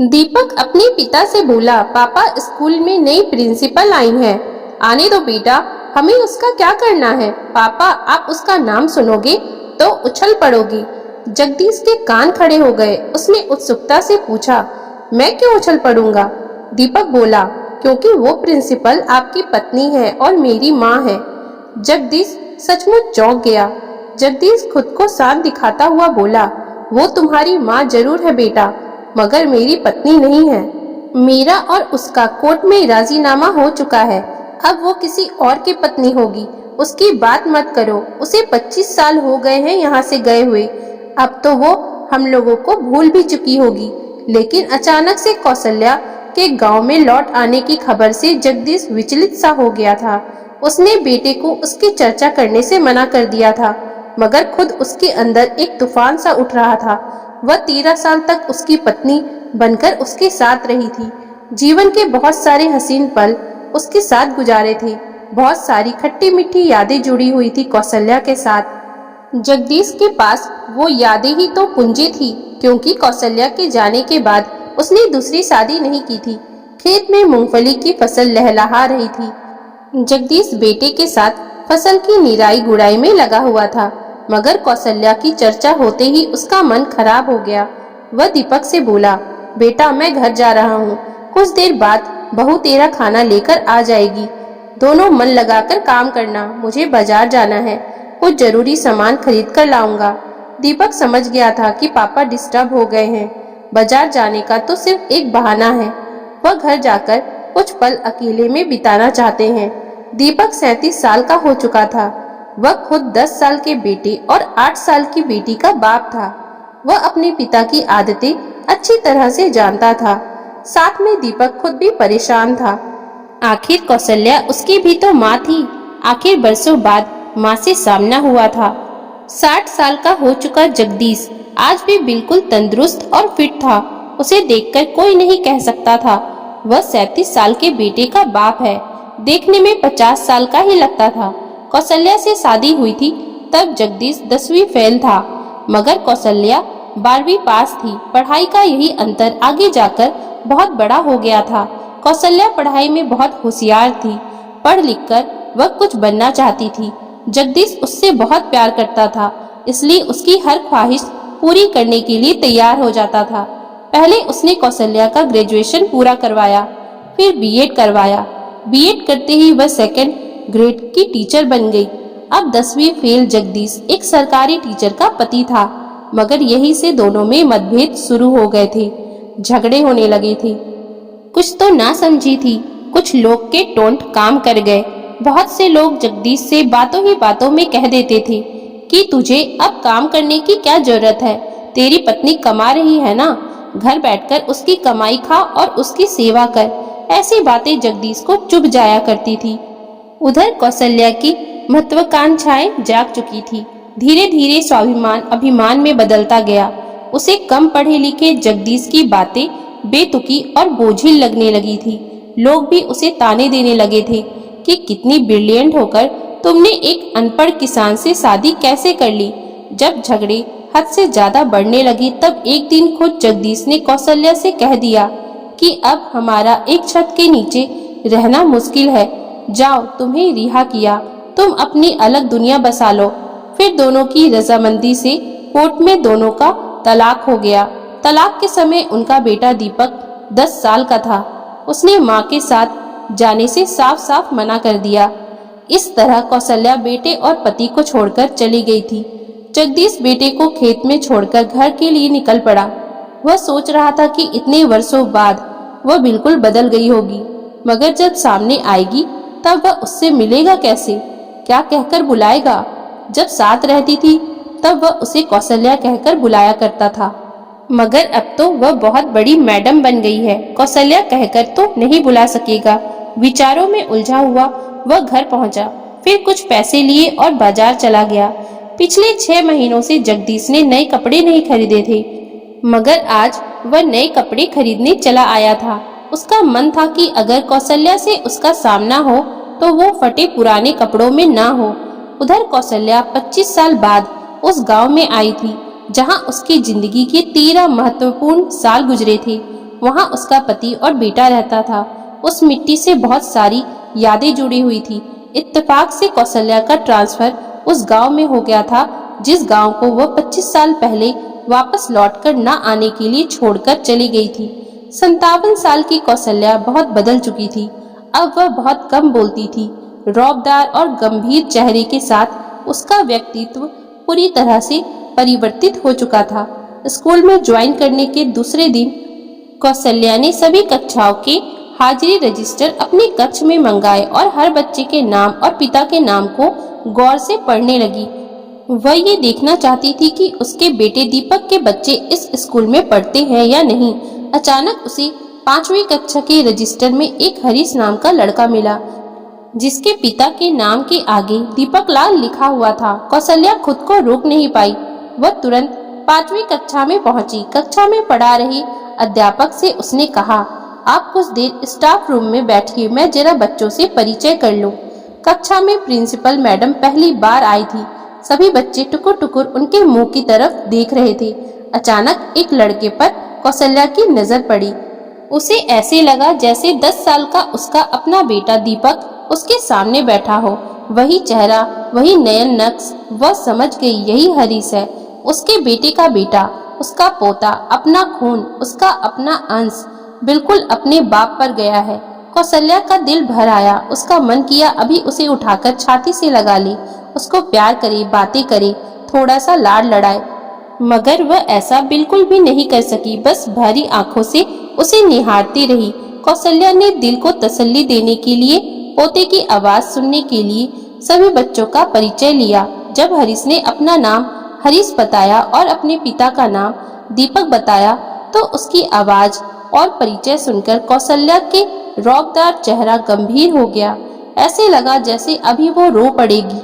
दीपक अपने पिता से बोला, पापा स्कूल में नई प्रिंसिपल आई है। आने दो बेटा, हमें उसका क्या करना है। पापा, आप उसका नाम सुनोगे तो उछल पड़ोगे। जगदीश के कान खड़े हो गए। उसने उत्सुकता से पूछा, मैं क्यों उछल पड़ूंगा? दीपक बोला, क्योंकि वो प्रिंसिपल आपकी पत्नी है और मेरी माँ है। जगदीश सचमुच चौंक गया। जगदीश खुद को शांत दिखाता हुआ बोला, वो तुम्हारी माँ जरूर है बेटा, मगर मेरी पत्नी नहीं है। मेरा और उसका कोर्ट में राजीनामा हो चुका है। अब वो किसी और की पत्नी होगी। उसकी बात मत करो। उसे 25 साल हो गए हैं यहाँ से गए हुए। अब तो वो हम लोगों को भूल भी चुकी होगी। लेकिन अचानक से कौशल्या के गांव में लौट आने की खबर से जगदीश विचलित सा हो गया था। उसने बेटे को उसकी चर्चा करने से मना कर दिया था, मगर खुद उसके अंदर एक तूफान सा उठ रहा था। वह 13 साल तक उसकी पत्नी बनकर उसके साथ रही थी। जीवन के बहुत सारे हसीन पल उसके साथ गुजारे थे। बहुत सारी खट्टी मीठी यादें जुड़ी हुई थी कौशल्या के साथ। जगदीश के पास वो यादें ही तो पूंजी थी, क्योंकि कौशल्या के जाने के बाद उसने दूसरी शादी नहीं की थी। खेत में मूंगफली की फसल लहलहा रही थी। जगदीश बेटे के साथ फसल की निराई गुड़ाई में लगा हुआ था, मगर कौशल्या की चर्चा होते ही उसका मन खराब हो गया। वह दीपक से बोला, बेटा, मैं घर जा रहा हूँ। कुछ देर बाद बहू तेरा खाना लेकर आ जाएगी। दोनों मन लगाकर काम करना। मुझे बाजार जाना है। कुछ जरूरी सामान खरीद कर लाऊंगा। दीपक समझ गया था कि पापा डिस्टर्ब हो गए हैं। बाजार जाने का तो सिर्फ एक बहाना है। वह घर जाकर कुछ पल अकेले में बिताना चाहते हैं। दीपक 37 साल का हो चुका था। वह खुद 10 साल के बेटे और 8 साल की बेटी का बाप था। वह अपने पिता की आदतें अच्छी तरह से जानता था। साथ में दीपक खुद भी परेशान था। आखिर कौशल्या उसकी भी तो माँ थी। आखिर बरसों बाद माँ से सामना हुआ था। 60 साल का हो चुका जगदीश आज भी बिल्कुल तंदुरुस्त और फिट था। उसे देखकर कोई नहीं कह सकता था वह 37 साल के बेटे का बाप है। देखने में 50 साल का ही लगता था। कौशल्या से शादी हुई थी तब जगदीश 10वीं फेल था, मगर कौशल्या 12वीं पास थी। पढ़ाई का यही अंतर आगे जाकर बहुत बड़ा हो गया था। कौशल्या पढ़ाई में बहुत होशियार थी। पढ़ लिखकर वह कुछ बनना चाहती थी। जगदीश उससे बहुत प्यार करता था, इसलिए उसकी हर ख्वाहिश पूरी करने के लिए तैयार हो जाता था। पहले उसने कौशल्या का ग्रेजुएशन पूरा करवाया, फिर बीएड करवाया। बीएड करते ही वह सेकंड ग्रेड की टीचर बन गई। अब 10वीं फेल जगदीश एक सरकारी टीचर का पति था, मगर यही से दोनों में मतभेद शुरू हो गए थे। झगड़े होने लगे थे। कुछ तो ना समझी थी। कुछ लोग के टोंट काम कर गए। बहुत से लोग जगदीश से बातों ही बातों में कह देते थे कि तुझे अब काम करने की क्या जरूरत है, तेरी पत्नी कमा रही है ना, घर बैठकर उसकी कमाई खा और उसकी सेवा कर। ऐसी बातें जगदीश को चुभ जाया करती थी। उधर कौशल्या की महत्वाकांक्षाएं जाग चुकी थी। धीरे धीरे स्वाभिमान अभिमान में बदलता गया। उसे कम पढ़े लिखे जगदीश की बातें बेतुकी और बोझिल लगने लगी थी। लोग भी उसे ताने देने लगे थे कि कितनी ब्रिलियंट होकर तुमने एक अनपढ़ किसान से शादी कैसे कर ली। जब झगड़े हद से ज्यादा बढ़ने लगी तब एक दिन खुद जगदीश ने कौशल्या से कह दिया कि अब हमारा एक छत के नीचे रहना मुश्किल है। जाओ, तुम्हें रिहा किया, तुम अपनी अलग दुनिया बसा लो। फिर दोनों की रजामंदी से कोर्ट में दोनों का तलाक हो गया। तलाक के समय उनका बेटा दीपक 10 साल का था। उसने माँ के साथ जाने से साफ साफ मना कर दिया। इस तरह कौशल्या बेटे और पति को छोड़कर चली गई थी। जगदीश बेटे को खेत में छोड़कर घर के लिए निकल पड़ा। वह सोच रहा था कि इतने वर्षों बाद वह बिल्कुल बदल गई होगी, मगर जब सामने आएगी तब वह उससे मिलेगा कैसे, क्या कहकर बुलाएगा। जब साथ रहती थी तब वह उसे कौशल्या कहकर बुलाया करता था, मगर अब तो वह बहुत बड़ी मैडम बन गई है। कौशल्या कहकर तो नहीं बुला सकेगा। विचारों में उलझा हुआ वह घर पहुंचा, फिर कुछ पैसे लिए और बाजार चला गया। पिछले 6 महीनों से जगदीश ने नए कपड़े नहीं खरीदे थे, मगर आज वह नए कपड़े खरीदने चला आया था। उसका मन था कि अगर कौशल्या से उसका सामना हो तो वो फटे पुराने कपड़ों में ना हो। उधर कौशल्या 25 साल बाद उस गांव में आई थी जहां उसकी जिंदगी के 13 महत्वपूर्ण साल गुजरे थे। वहाँ उसका पति और बेटा रहता था। उस मिट्टी से बहुत सारी यादें जुड़ी हुई थी। इत्तेफाक से कौशल्या का ट्रांसफर उस गांव में हो गया था जिस गांव को वह 25 साल पहले वापस लौटकर न आने के लिए छोड़कर चली गई थी। 57 साल की कौशल्या बहुत बदल चुकी थी। अब वह बहुत कम बोलती थी। रौबदार और गंभीर चेहरे के साथ उसका व्यक्तित्व पूरी तरह से परिवर्तित हो चुका था। स्कूल में ज्वाइन करने के दूसरे दिन कौशल्या ने सभी कक्षाओं के हाजिरी रजिस्टर अपने कक्ष में मंगाए और हर बच्चे के नाम और पिता के नाम को गौर से पढ़ने लगी। वह ये देखना चाहती थी कि उसके बेटे दीपक के बच्चे इस स्कूल में पढ़ते हैं या नहीं। अचानक उसे 5वीं कक्षा के रजिस्टर में एक हरीश नाम का लड़का मिला जिसके पिता के नाम के आगे दीपक लाल लिखा हुआ था। कौशल्या खुद को रोक नहीं पाई। वह तुरंत 5वीं कक्षा में पहुंची। कक्षा में पढ़ा रहे अध्यापक से उसने कहा, आप कुछ देर स्टाफ रूम में बैठिए, मैं जरा बच्चों से परिचय कर लूं। कक्षा में प्रिंसिपल मैडम पहली बार आई थी। सभी बच्चे टुकुर टुकुर उनके मुंह की तरफ देख रहे थे। अचानक एक लड़के पर कौशल्या की नजर पड़ी। उसे ऐसे लगा जैसे 10 साल का उसका अपना बेटा दीपक उसके सामने बैठा हो। वही चेहरा, वही नयन नक्श। वह समझ गई यही हरीश है, उसके बेटे का बेटा, उसका पोता, अपना खून, उसका अपना अंश, बिल्कुल अपने बाप पर गया है। कौशल्या का दिल भर आया। उसका मन किया अभी उसे उठाकर छाती से लगा ले, उसको प्यार करे, बातें करे, थोड़ा सा लाड लड़ाए, मगर वह ऐसा बिल्कुल भी नहीं कर सकी। बस भारी आंखों से उसे निहारती रही। कौशल्या ने दिल को तसल्ली देने के लिए, पोते की आवाज सुनने के लिए सभी बच्चों का परिचय लिया। जब हरीश ने अपना नाम हरीश बताया और अपने पिता का नाम दीपक बताया तो उसकी आवाज और परिचय सुनकर कौशल्या के रौबदार चेहरा गंभीर हो गया। ऐसे लगा जैसे अभी वो रो पड़ेगी।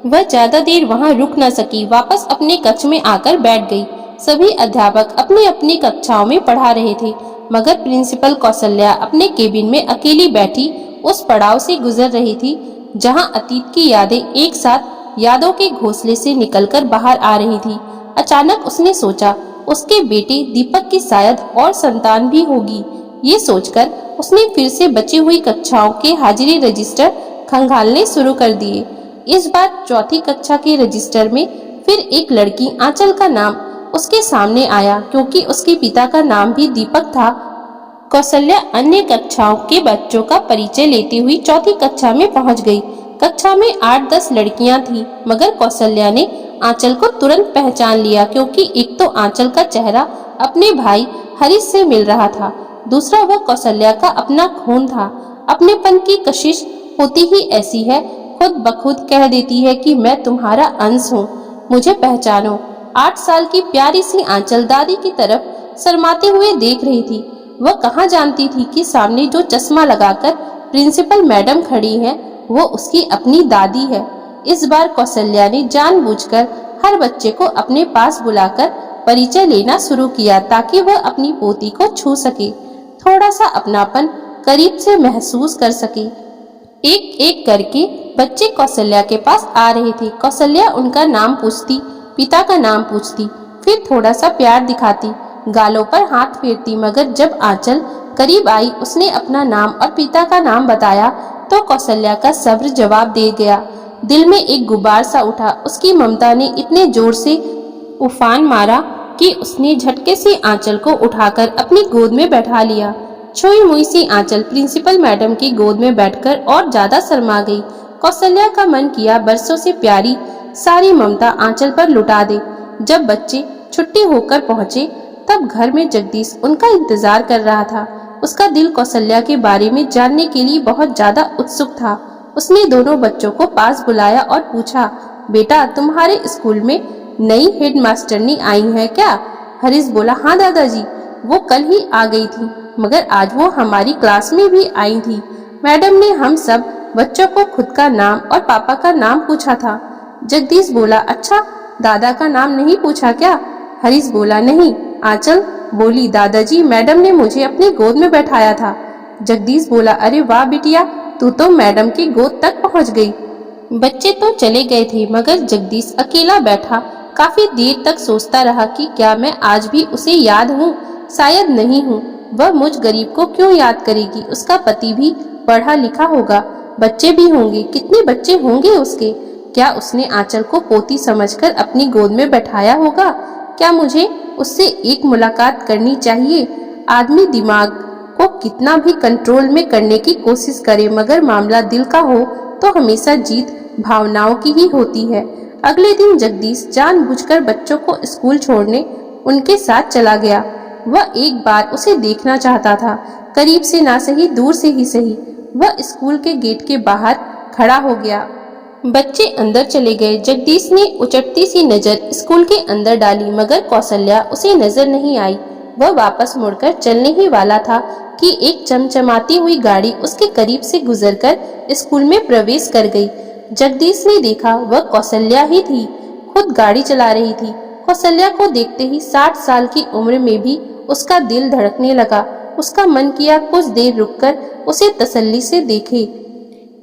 वह ज्यादा देर वहां रुक न सकी, वापस अपने कक्ष में आकर बैठ गई। सभी अध्यापक अपनी अपनी कक्षाओं में पढ़ा रहे थे, मगर प्रिंसिपल कौशल्या अपने केबिन में अकेली बैठी उस पड़ाव से गुजर रही थी जहां अतीत की यादें एक साथ यादों के घोंसले से निकलकर बाहर आ रही थी। अचानक उसने सोचा, उसके बेटे दीपक की शायद और संतान भी होगी। ये सोचकर उसने फिर से बची हुई कक्षाओं के हाजिरी रजिस्टर खंगालने शुरू कर दिए। इस बार 4थी कक्षा के रजिस्टर में फिर एक लड़की आंचल का नाम उसके सामने आया। क्योंकि उसके पिता का नाम भी दीपक था, कौशल्या अन्य कक्षाओं के बच्चों का परिचय लेती हुई 4थी कक्षा में पहुंच गई। कक्षा में 8-10 लड़कियां थी, मगर कौशल्या ने आंचल को तुरंत पहचान लिया, क्योंकि एक तो आंचल का चेहरा अपने भाई हरीश से मिल रहा था, दूसरा वह कौशल्या का अपना खून था। अपनेपन की कशिश होती ही ऐसी है, खुद ब खुद कह देती है कि मैं तुम्हारा अंश हूँ, मुझे पहचानो। 8 साल की प्यारी सी आंचल दादी की तरफ शर्माते हुए देख रही थी। वह कहाँ जानती थी कि सामने जो चश्मा लगाकर प्रिंसिपल मैडम खड़ी हैं, वो उसकी अपनी दादी है। इस बार कौशल्या ने जानबूझकर हर बच्चे को अपने पास बुलाकर परिचय लेना शुरू किया ताकि वह अपनी पोती को छू सके, थोड़ा सा अपनापन करीब से महसूस कर सके। एक एक करके बच्चे कौशल्या के पास आ रहे थे। कौशल्या उनका नाम पूछती, पिता का नाम पूछती, फिर थोड़ा सा प्यार दिखाती, गालों पर हाथ फेरती, मगर जब आंचल करीब आई, उसने अपना नाम और पिता का नाम बताया तो कौशल्या का सब्र जवाब दे गया। दिल में एक गुबार सा उठा। उसकी ममता ने इतने जोर से उफान मारा कि उसने झटके से आंचल को उठाकर अपनी गोद में बैठा लिया। छोई मुई सी आंचल प्रिंसिपल मैडम की गोद में बैठकर और ज्यादा शर्मा गई। कौशल्या का मन किया बरसों से प्यारी सारी ममता आंचल पर लुटा दे। जब बच्चे छुट्टी होकर पहुंचे तब घर में जगदीश उनका इंतजार कर रहा था। उसका दिल कौशल्या के बारे में जानने के लिए बहुत ज्यादा उत्सुक था। उसने दोनों बच्चों को पास बुलाया और पूछा, बेटा तुम्हारे स्कूल में नई हेड मास्टरनी आई है क्या? हरीश बोला, हाँ दादाजी, वो कल ही आ गई थी, मगर आज वो हमारी क्लास में भी आई थी। मैडम ने हम सब बच्चों को खुद का नाम और पापा का नाम पूछा था। जगदीश बोला, अच्छा दादा का नाम नहीं पूछा क्या? हरीश बोला, नहीं। आंचल बोली, दादाजी मैडम ने मुझे अपनी गोद में बैठाया था। जगदीश बोला, अरे वाह बिटिया, तू तो मैडम की गोद तक पहुंच गई। बच्चे तो चले गए थे, मगर जगदीश अकेला बैठा काफी देर तक सोचता रहा कि क्या मैं आज भी उसे याद हूँ? शायद नहीं हूँ। वह मुझ गरीब को क्यों याद करेगी? उसका पति भी पढ़ा लिखा होगा, बच्चे भी होंगे, कितने बच्चे होंगे उसके। क्या उसने आंचल को पोती समझकर अपनी गोद में बैठाया होगा? क्या मुझे उससे एक मुलाकात करनी चाहिए? आदमी दिमाग को कितना भी कंट्रोल में करने की कोशिश करे, मगर मामला दिल का हो तो हमेशा जीत भावनाओं की ही होती है। अगले दिन जगदीश जानबूझकर बच्चों को स्कूल छोड़ने उनके साथ चला गया। वह एक बार उसे देखना चाहता था, करीब से ना सही, दूर से ही सही। वह स्कूल के गेट के बाहर खड़ा हो गया। बच्चे अंदर चले गए। जगदीश ने उचटती सी नजर स्कूल के अंदर डाली, मगर कौशल्या उसे नजर नहीं आई। वह वापस मुड़कर चलने ही वाला था कि एक चमचमाती हुई गाड़ी उसके करीब से गुजरकर स्कूल में प्रवेश कर गई। जगदीश ने देखा वह कौशल्या ही थी, खुद गाड़ी चला रही थी। कौशल्या को देखते ही 60 साल की उम्र में भी उसका दिल धड़कने लगा। उसका मन किया कुछ देर रुककर उसे तसल्ली से देखे,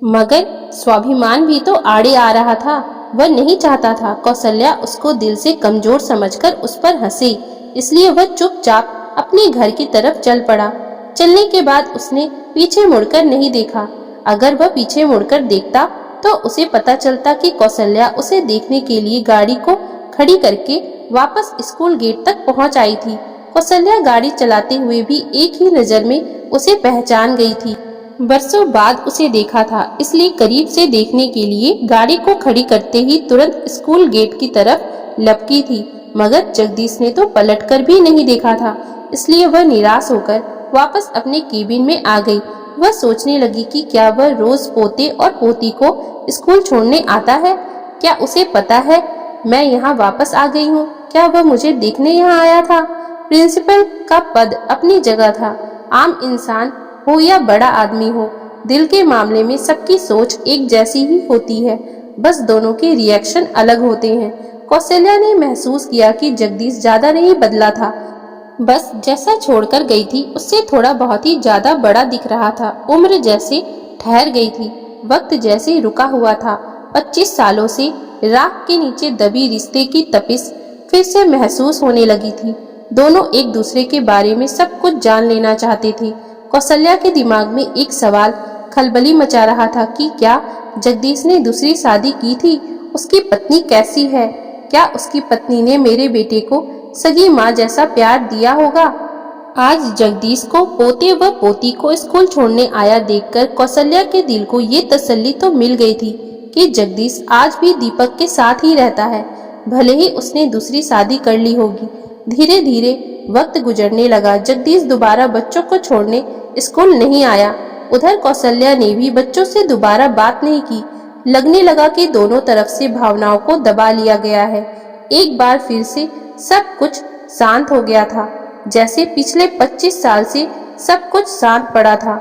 मगर स्वाभिमान भी तो आड़े आ रहा था। वह नहीं चाहता था कौशल्या उसको दिल से कमजोर समझकर उस पर हंसे, इसलिए वह चुपचाप अपने घर की तरफ चल पड़ा। चलने के बाद उसने पीछे मुड़कर नहीं देखा। अगर वह पीछे मुड़कर देखता तो उसे पता चलता कि कौशल्या उसे देखने के लिए गाड़ी को खड़ी करके वापस स्कूल गेट तक पहुंच आई थी। कौशल्या गाड़ी चलाते हुए भी एक ही नजर में उसे पहचान गई थी। बरसों बाद उसे देखा था, इसलिए करीब से देखने के लिए गाड़ी को खड़ी करते ही तुरंत स्कूल गेट की तरफ लपकी थी। मगर जगदीश ने तो पलटकर भी नहीं देखा था, इसलिए वह निराश होकर वापस अपने केबिन में आ गई। वह सोचने लगी कि क्या वह रोज पोते और पोती को स्कूल छोड़ने आता है? क्या उसे पता है मैं यहाँ वापस आ गई हूँ? क्या वह मुझे देखने यहाँ आया था? प्रिंसिपल का पद अपनी जगह था। आम इंसान हो या बड़ा आदमी हो, दिल के मामले में सबकी सोच एक जैसी ही होती है, बस दोनों के रिएक्शन अलग होते हैं। कौशल्या ने महसूस किया कि जगदीश ज्यादा नहीं बदला था, बस जैसा छोड़कर गई थी उससे थोड़ा बहुत ही ज्यादा बड़ा दिख रहा था। उम्र जैसे ठहर गई थी, वक्त जैसे रुका हुआ था। 25 सालों से राख के नीचे दबी रिश्ते की तपिश फिर से महसूस होने लगी थी। दोनों एक दूसरे के बारे में सब कुछ जान लेना चाहते थे। कौशल्या के दिमाग में एक सवाल खलबली मचा रहा था कि क्या जगदीश ने दूसरी शादी की थी? उसकी पत्नी कैसी है? क्या उसकी पत्नी ने मेरे बेटे को सगी माँ जैसा प्यार दिया होगा? आज जगदीश को पोते व पोती को स्कूल छोड़ने आया देखकर कौशल्या के दिल को ये तसल्ली तो मिल गई थी कि जगदीश आज भी दीपक के साथ ही रहता है, भले ही उसने दूसरी शादी कर ली होगी। धीरे धीरे वक्त गुजरने लगा। जगदीश दोबारा बच्चों को छोड़ने स्कूल नहीं आया। उधर कौशल्या ने भी बच्चों से दोबारा बात नहीं की। लगने लगा कि दोनों तरफ से भावनाओं को दबा लिया गया है। एक बार फिर से सब कुछ शांत हो गया था, जैसे पिछले 25 साल से सब कुछ शांत पड़ा था।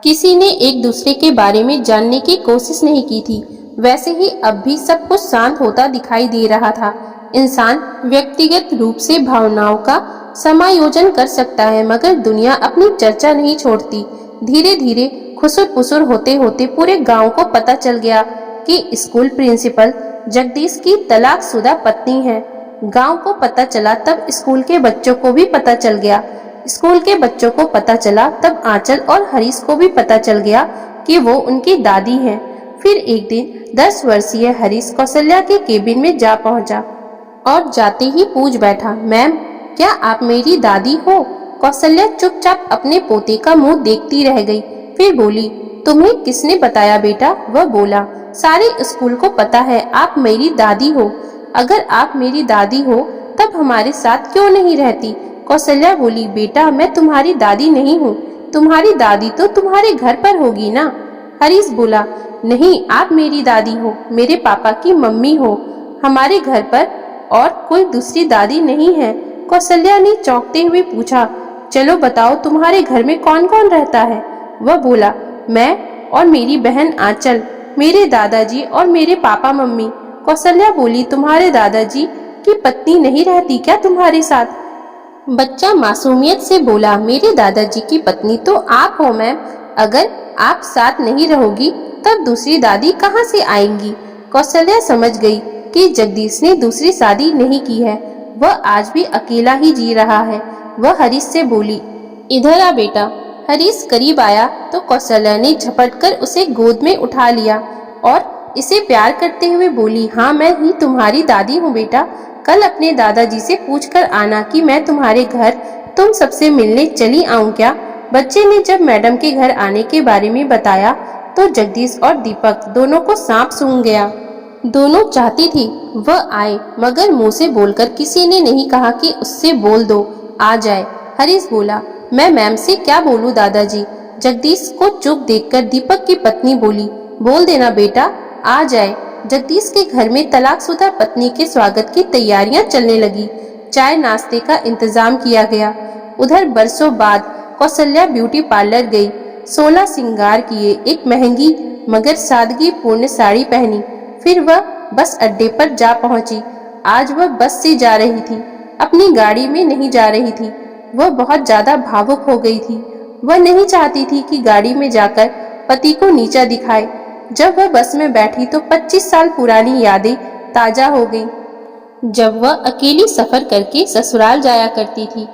किसी ने एक दूसरे के बारे में जानने की कोशिश नहीं की थी। वैसे ही अब भी सब कुछ शांत होता दिखाई दे रहा था। इंसान व्यक्तिगत रूप से भावनाओं का समायोजन कर सकता है, मगर दुनिया अपनी चर्चा नहीं छोड़ती। धीरे धीरे खुसुर पुसुर होते होते पूरे गांव को पता चल गया कि स्कूल प्रिंसिपल जगदीश की तलाकशुदा पत्नी है। गांव को पता चला तब स्कूल के बच्चों को भी पता चल गया। स्कूल के बच्चों को पता चला तब आंचल और हरीश को भी पता चल गया कि वो उनकी दादी हैं। फिर एक दिन 10 वर्षीय हरीश कौशल्या के केबिन में जा पहुंचा और जाते ही पूछ बैठा, मैम क्या आप मेरी दादी हो? कौशल्या चुपचाप अपने पोते का मुंह देखती रह गई, फिर बोली, तुम्हें किसने बताया बेटा? वह बोला, सारे स्कूल को पता है आप मेरी दादी हो। अगर आप मेरी दादी हो तब हमारे साथ क्यों नहीं रहती? कौशल्या बोली, बेटा मैं तुम्हारी दादी नहीं हूँ, तुम्हारी दादी तो तुम्हारे घर पर होगी ना। हरीश बोला, नहीं आप मेरी दादी हो, मेरे पापा की मम्मी हो, हमारे घर पर और कोई दूसरी दादी नहीं है। कौशल्या ने चौंकते हुए पूछा, चलो बताओ तुम्हारे घर में कौन कौन रहता है? वह बोला, मैं और मेरी बहन आंचल, मेरे दादाजी और मेरे पापा मम्मी। कौशल्या बोली, तुम्हारे दादाजी की पत्नी नहीं रहती क्या तुम्हारे साथ? बच्चा मासूमियत से बोला, मेरे दादाजी की पत्नी तो आप हो मैम, अगर आप साथ नहीं रहोगी तब दूसरी दादी कहाँ से आएंगी? कौशल्या समझ गई कि जगदीश ने दूसरी शादी नहीं की है, वह आज भी अकेला ही जी रहा है। वह हरीश से बोली, इधर आ बेटा। हरीश करीब आया तो कौशल्या ने झपटकर उसे गोद में उठा लिया और इसे प्यार करते हुए बोली, हाँ मैं ही तुम्हारी दादी हूँ बेटा। कल अपने दादाजी से पूछकर आना कि मैं तुम्हारे घर तुम सबसे मिलने चली आऊं क्या। बच्चे ने जब मैडम के घर आने के बारे में बताया तो जगदीश और दीपक दोनों को सांप सूंघ गया। दोनों चाहती थी वह आए, मगर मुंह से बोलकर किसी ने नहीं कहा कि उससे बोल दो आ जाए। हरीश बोला, मैं मैम से क्या बोलूं दादाजी। जगदीश को चुप देखकर दीपक की पत्नी बोली, बोल देना बेटा आ जाए। जगदीश के घर में तलाकशुदा पत्नी के स्वागत की तैयारियां चलने लगी। चाय नाश्ते का इंतजाम किया गया। उधर बरसों बाद कौशल्या ब्यूटी पार्लर गई। 16 श्रृंगार किए, एक महंगी मगर सादगी पूर्ण साड़ी पहनी। फिर वह बस अड्डे पर जा पहुंची। आज वह बस से जा रही थी, अपनी गाड़ी में नहीं जा रही थी। वह बहुत ज्यादा भावुक हो गई थी। वह नहीं चाहती थी कि गाड़ी में जाकर पति को नीचा दिखाए। जब वह बस में बैठी तो 25 साल पुरानी यादें ताजा हो गईं। जब वह अकेली सफर करके ससुराल जाया करती थी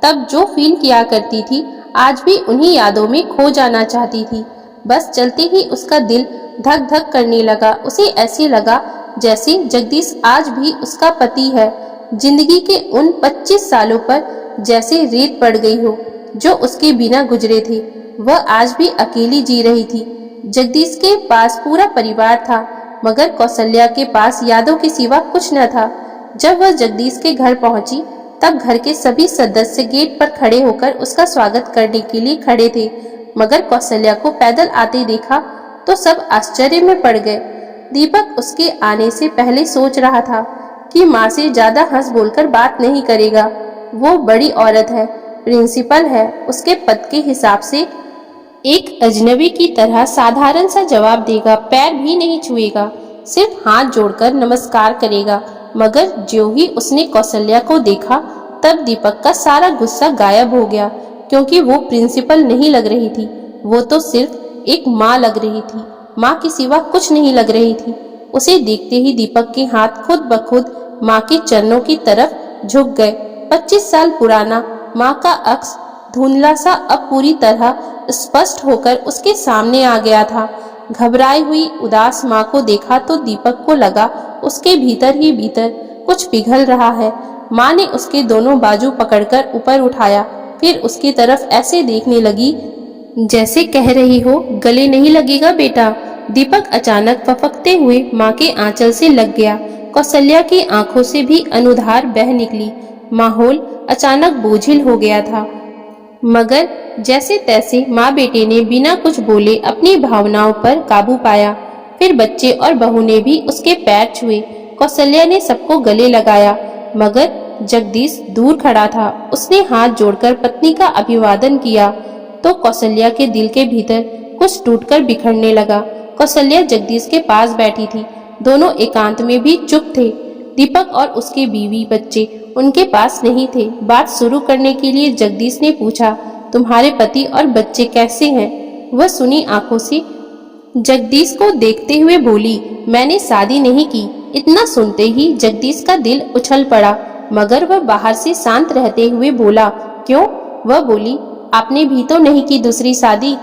तब जो फील किया करती थी आज भी उन्हीं यादों में खो जाना चाहती थी। बस चलते ही उसका दिल धक धक करने लगा। उसे ऐसे लगा जैसे जगदीश आज भी उसका पति है। जिंदगी के उन 25 सालों पर जैसे रेत पड़ गई हो जो उसके बिना गुजरे थे। वह आज भी अकेली जी रही थी। जगदीश के पास पूरा परिवार था मगर कौशल्या के पास यादों के सिवा कुछ न था। जब वह जगदीश के घर पहुंची तब घर के सभी सदस्य गेट पर खड़े होकर उसका स्वागत करने के लिए खड़े थे, मगर कौशल्या को पैदल आते देखा तो सब आश्चर्य में पड़ गए। दीपक उसके आने से पहले सोच रहा था कि माँ से ज्यादा हंस बोलकर बात नहीं करेगा। वो बड़ी औरत है, प्रिंसिपल है, उसके पद के हिसाब से एक अजनबी की तरह साधारण सा जवाब देगा, पैर भी नहीं छुएगा, सिर्फ हाथ जोड़कर नमस्कार करेगा। मगर ज्यों ही उसने कौशल्या को देखा तब दीपक का सारा गुस्सा गायब हो गया, क्योंकि वो प्रिंसिपल नहीं लग रही थी। वो तो सिर्फ एक माँ लग रही थी। माँ के सिवा कुछ नहीं लग रही थी। उसे देखते ही दीपक के हाथ खुद ब खुद माँ के चरणों की तरफ झुक गए। 25 साल पुराना माँ का अक्स धुंधला सा अब पूरी तरह स्पष्ट होकर उसके सामने आ गया था। घबराई हुई उदास माँ को देखा तो दीपक को लगा उसके भीतर ही भीतर कुछ पिघल रहा है। माँ ने उसके दोनों बाजू पकड़कर ऊपर उठाया, फिर उसकी तरफ ऐसे देखने लगी जैसे कह रही हो, गले नहीं लगेगा बेटा। दीपक अचानक फफकते हुए माँ के आंचल से लग गया। कौशल्या की आंखों से भी अनुधार बह निकली। माहौल अचानक बोझिल हो गया था, मगर जैसे तैसे माँ बेटे ने बिना कुछ बोले अपनी भावनाओं पर काबू पाया। फिर बच्चे और बहू ने भी उसके पैर छुए। कौशल्या ने सबको गले लगाया, मगर जगदीश दूर खड़ा था। उसने हाथ जोड़कर पत्नी का अभिवादन किया तो कौशल्या के दिल के भीतर कुछ टूटकर बिखरने लगा। कौशल्या जगदीश के पास बैठी थी। दोनों एकांत में भी चुप थे। दीपक और उसके बीवी बच्चे उनके पास नहीं थे। बात शुरू करने के लिए जगदीश ने पूछा, तुम्हारे पति और बच्चे कैसे हैं? वह सुनी आंखों से जगदीश को देखते हुए बोली, मैंने शादी नहीं की। इतना सुनते ही जगदीश का दिल उछल पड़ा, मगर वह बाहर से शांत रहते हुए बोला, क्यों? वह बोली, आपने भी तो नहीं की दूसरी शादी।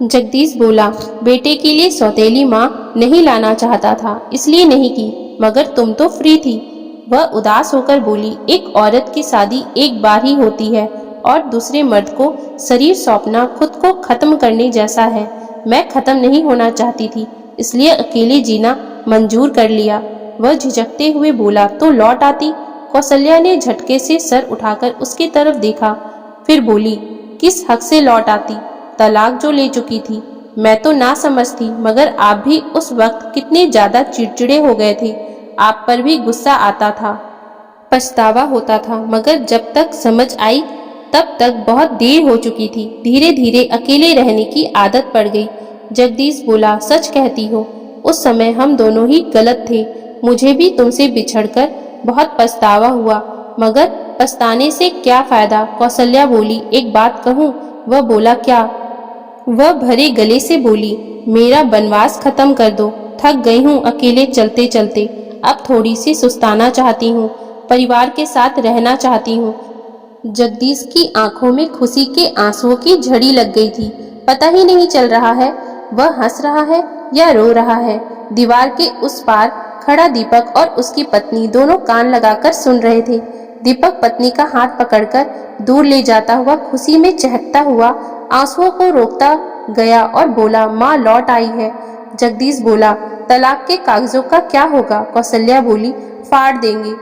जगदीश बोला, बेटे के लिए सौतेली माँ नहीं लाना चाहता था, इसलिए नहीं की, मगर तुम तो फ्री थी। वह उदास होकर बोली, एक औरत की शादी एक बार ही होती है और दूसरे मर्द को शरीर सौंपना खुद को खत्म करने जैसा है। मैं खत्म नहीं होना चाहती थी, इसलिए अकेले जीना मंजूर कर लिया। वह झिझकते हुए बोला, तो लौट आती। कौशल्या ने झटके से सर उठाकर उसकी तरफ देखा, फिर बोली, किस हक से लौट आती? तलाक जो ले चुकी थी। मैं तो ना समझती, मगर आप भी उस वक्त कितने ज्यादा चिड़चिड़े हो गए थे। आप पर भी गुस्सा आता था, पछतावा होता था, मगर जब तक समझ आई तब तक बहुत देर हो चुकी थी। धीरे धीरे अकेले रहने की आदत पड़ गई। जगदीश बोला, सच कहती हो, उस समय हम दोनों ही गलत थे। मुझे भी तुमसे बिछड़कर बहुत पछतावा हुआ, मगर पछताने से क्या फायदा? कौशल्या बोली, एक बात कहूँ? वह बोला, क्या? वह भरे गले से बोली, मेरा बनवास खत्म कर दो। थक गई हूँ अकेले चलते चलते। अब थोड़ी सी सुस्ताना चाहती हूँ, परिवार के साथ रहना चाहती हूँ। जगदीश की आंखों में खुशी के आंसुओं की झड़ी लग गई थी। पता ही नहीं चल रहा है वह हंस रहा है या रो रहा है। दीवार के उस पार खड़ा दीपक और उसकी पत्नी दोनों कान लगाकर सुन रहे थे। दीपक पत्नी का हाथ पकड़कर दूर ले जाता हुआ खुशी में चहकता हुआ आंसुओं को रोकता गया और बोला, माँ लौट आई है। जगदीश बोला, तलाक के कागजों का क्या होगा? कौशल्या बोली, फाड़ देंगे।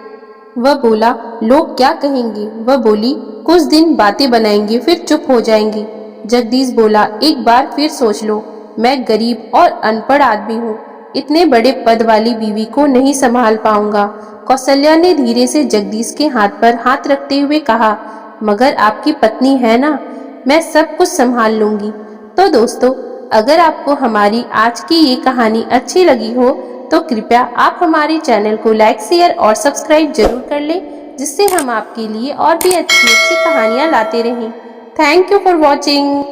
वह बोला, लोग क्या कहेंगे? वह बोली, कुछ दिन बातें बनाएंगे फिर चुप हो जाएंगी। जगदीश बोला, एक बार फिर सोच लो, मैं गरीब और अनपढ़ आदमी हूँ, इतने बड़े पद वाली बीवी को नहीं संभाल पाऊंगा। कौशल्या ने धीरे से जगदीश के हाथ पर हाथ रखते हुए कहा, मगर आपकी पत्नी है ना, मैं सब कुछ संभाल लूंगी। तो दोस्तों, अगर आपको हमारी आज की ये कहानी अच्छी लगी हो तो कृपया आप हमारे चैनल को लाइक, शेयर और सब्सक्राइब जरूर कर लें, जिससे हम आपके लिए और भी अच्छी अच्छी कहानियाँ लाते रहें। Thank you for watching.